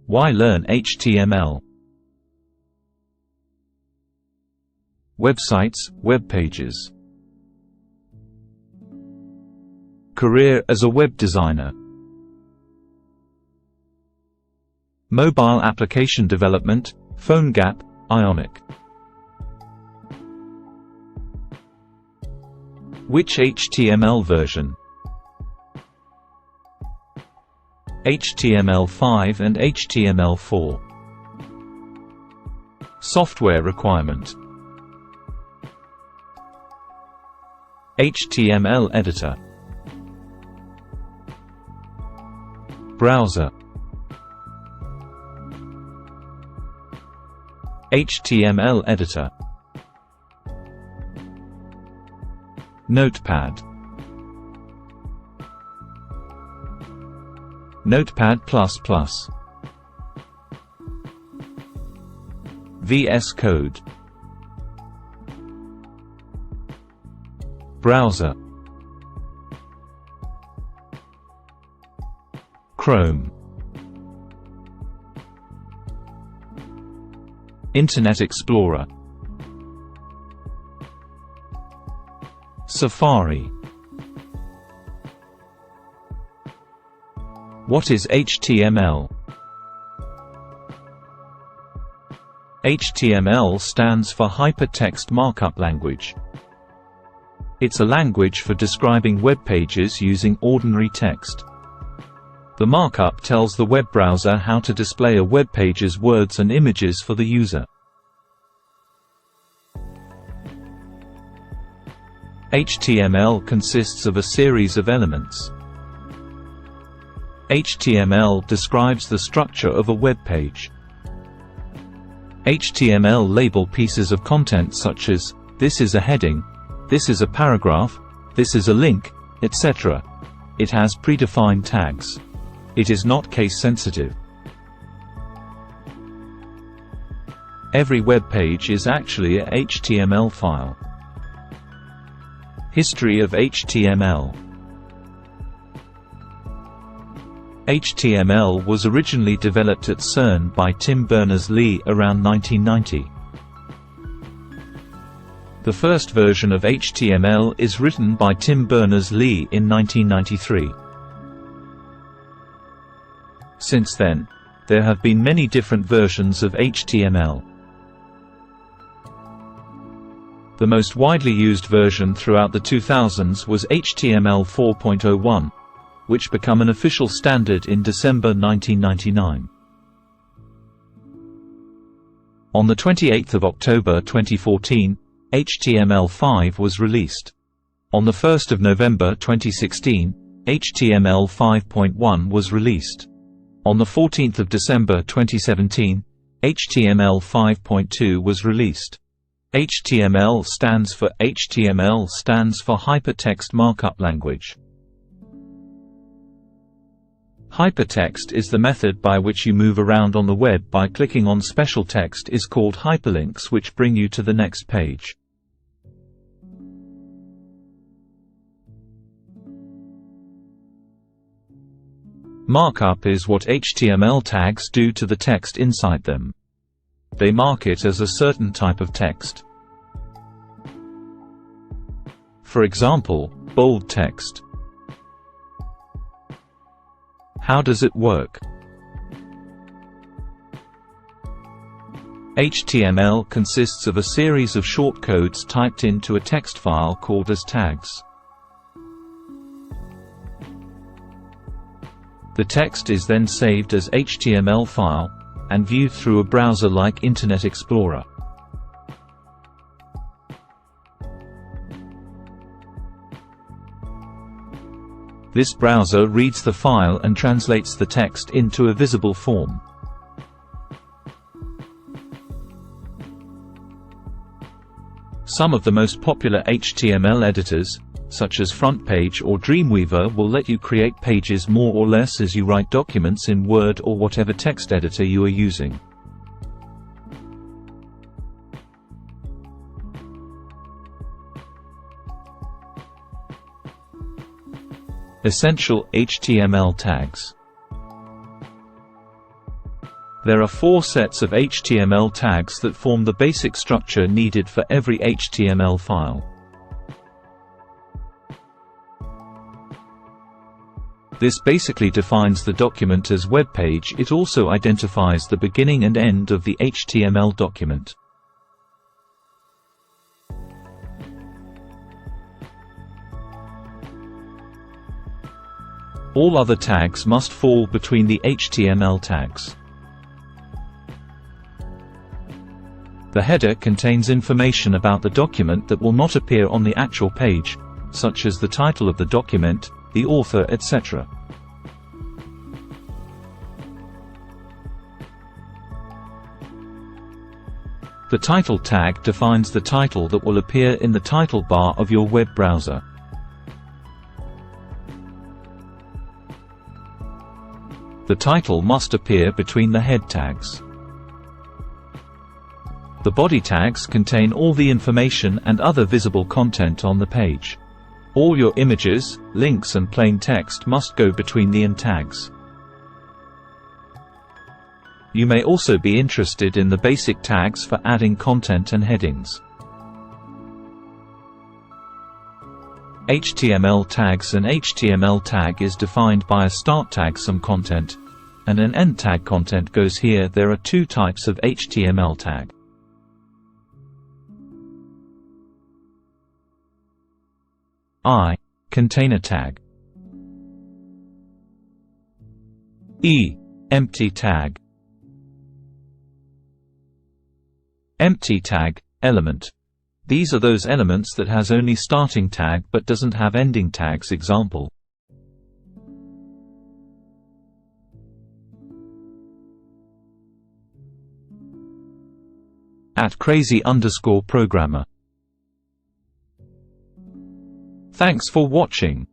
Why learn HTML? Websites, web pages. Career as a web designer. Mobile application development, PhoneGap, Ionic. Which HTML version? HTML5 and HTML4. Software requirement. HTML editor. Browser. HTML editor. Notepad. Notepad++. VS Code. Browser. Chrome. Internet Explorer. Safari. What is HTML? HTML stands for Hypertext Markup Language. It's a language for describing web pages using ordinary text. The markup tells the web browser how to display a web page's words and images for the user. HTML consists of a series of elements. HTML describes the structure of a web page. HTML label pieces of content such as, this is a heading, this is a paragraph, this is a link, etc. It has predefined tags. It is not case-sensitive. Every web page is actually a HTML file. History of HTML. HTML was originally developed at CERN by Tim Berners-Lee around 1990. The first version of HTML is written by Tim Berners-Lee in 1993. Since then, there have been many different versions of HTML. The most widely used version throughout the 2000s was HTML 4.01, which became an official standard in December 1999. On the 28th of October 2014, HTML5 was released. On the 1st of November 2016, HTML 5.1 was released. On the 14th of December 2017, HTML 5.2 was released. HTML stands for Hypertext Markup Language. Hypertext is the method by which you move around on the web by clicking on special text is called hyperlinks, which bring you to the next page. Markup is what HTML tags do to the text inside them. They mark it as a certain type of text. For example, bold text. How does it work? HTML consists of a series of shortcodes typed into a text file called as tags. The text is then saved as HTML file, and viewed through a browser like Internet Explorer. This browser reads the file and translates the text into a visible form. Some of the most popular HTML editors, such as FrontPage or Dreamweaver, will let you create pages more or less as you write documents in Word or whatever text editor you are using. Essential HTML tags. There are 4 sets of HTML tags that form the basic structure needed for every HTML file. This basically defines the document as web page. It also identifies the beginning and end of the HTML document. All other tags must fall between the HTML tags. The header contains information about the document that will not appear on the actual page, such as the title of the document, the author, etc. The title tag defines the title that will appear in the title bar of your web browser. The title must appear between the head tags. The body tags contain all the information and other visible content on the page. All your images, links and plain text must go between the end tags. You may also be interested in the basic tags for adding content and headings. HTML tags. An HTML tag is defined by a start tag, some content, and an end tag, content goes here. There are 2 types of HTML tag. I. Container tag. E. Empty tag. Empty tag, element. These are those elements that has only starting tag but doesn't have ending tags. Example. @crazy_programmer. Thanks for watching.